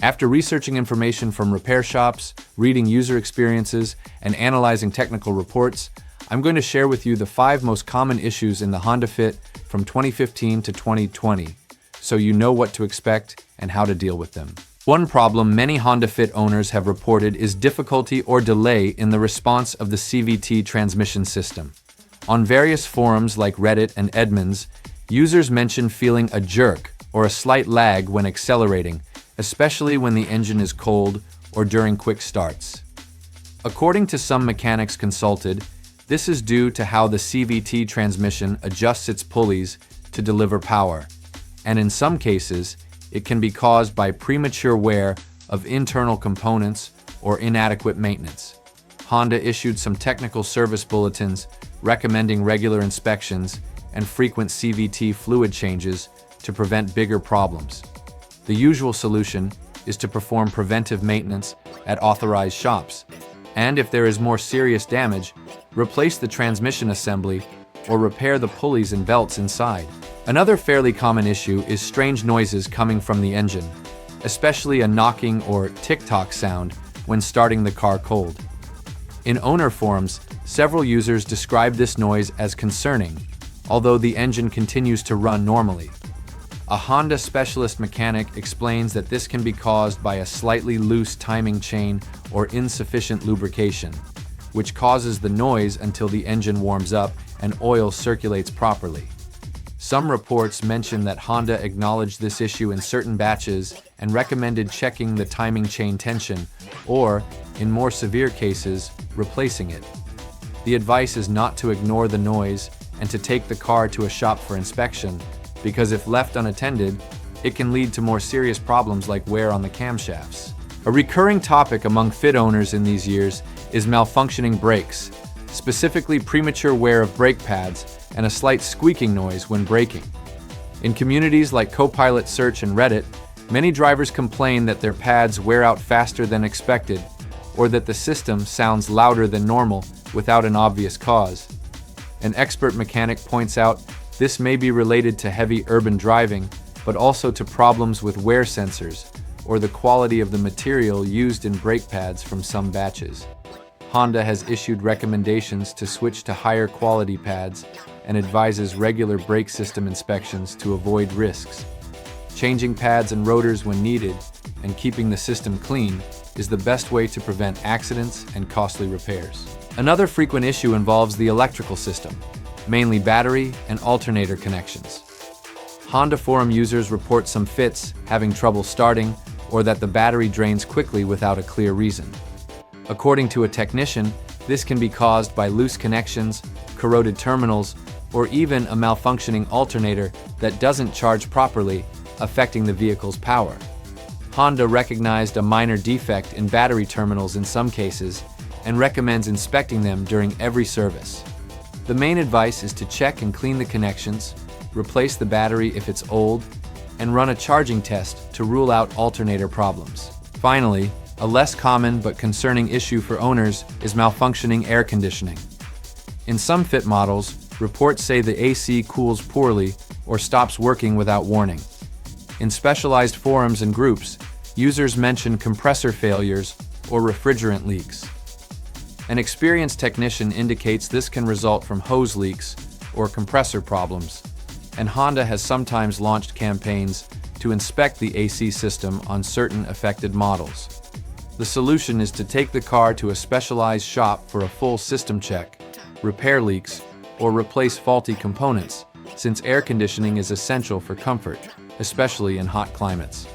After researching information from repair shops, reading user experiences, and analyzing technical reports, I'm going to share with you the 5 most common issues in the Honda Fit from 2015 to 2020, so you know what to expect and how to deal with them. One problem many Honda Fit owners have reported is difficulty or delay in the response of the CVT transmission system. On various forums like Reddit and Edmunds, users mention feeling a jerk or a slight lag when accelerating, especially when the engine is cold or during quick starts. According to some mechanics consulted, this is due to how the CVT transmission adjusts its pulleys to deliver power, and in some cases, it can be caused by premature wear of internal components or inadequate maintenance. Honda issued some technical service bulletins recommending regular inspections and frequent CVT fluid changes to prevent bigger problems. The usual solution is to perform preventive maintenance at authorized shops, and if there is more serious damage, replace the transmission assembly or repair the pulleys and belts inside. Another fairly common issue is strange noises coming from the engine, especially a knocking or tick-tock sound when starting the car cold. In owner forums, several users describe this noise as concerning, although the engine continues to run normally. A Honda specialist mechanic explains that this can be caused by a slightly loose timing chain or insufficient lubrication, which causes the noise until the engine warms up and oil circulates properly. Some reports mention that Honda acknowledged this issue in certain batches and recommended checking the timing chain tension, or, in more severe cases, replacing it. The advice is not to ignore the noise and to take the car to a shop for inspection, because if left unattended, it can lead to more serious problems like wear on the camshafts. A recurring topic among Fit owners in these years is malfunctioning brakes, specifically premature wear of brake pads and a slight squeaking noise when braking. In communities like Copilot Search and Reddit, many drivers complain that their pads wear out faster than expected, or that the system sounds louder than normal without an obvious cause. An expert mechanic points out this may be related to heavy urban driving, but also to problems with wear sensors or the quality of the material used in brake pads from some batches. Honda has issued recommendations to switch to higher quality pads and advises regular brake system inspections to avoid risks. Changing pads and rotors when needed and keeping the system clean is the best way to prevent accidents and costly repairs. Another frequent issue involves the electrical system, mainly battery and alternator connections. Honda forum users report some Fits having trouble starting or that the battery drains quickly without a clear reason. According to a technician, this can be caused by loose connections, corroded terminals, or even a malfunctioning alternator that doesn't charge properly, affecting the vehicle's power. Honda recognized a minor defect in battery terminals in some cases and recommends inspecting them during every service. The main advice is to check and clean the connections, replace the battery if it's old, and run a charging test to rule out alternator problems. Finally, a less common but concerning issue for owners is malfunctioning air conditioning. In some Fit models, reports say the AC cools poorly or stops working without warning. In specialized forums and groups, users mention compressor failures or refrigerant leaks. An experienced technician indicates this can result from hose leaks or compressor problems, and Honda has sometimes launched campaigns to inspect the AC system on certain affected models. The solution is to take the car to a specialized shop for a full system check, repair leaks, or replace faulty components, since air conditioning is essential for comfort, especially in hot climates.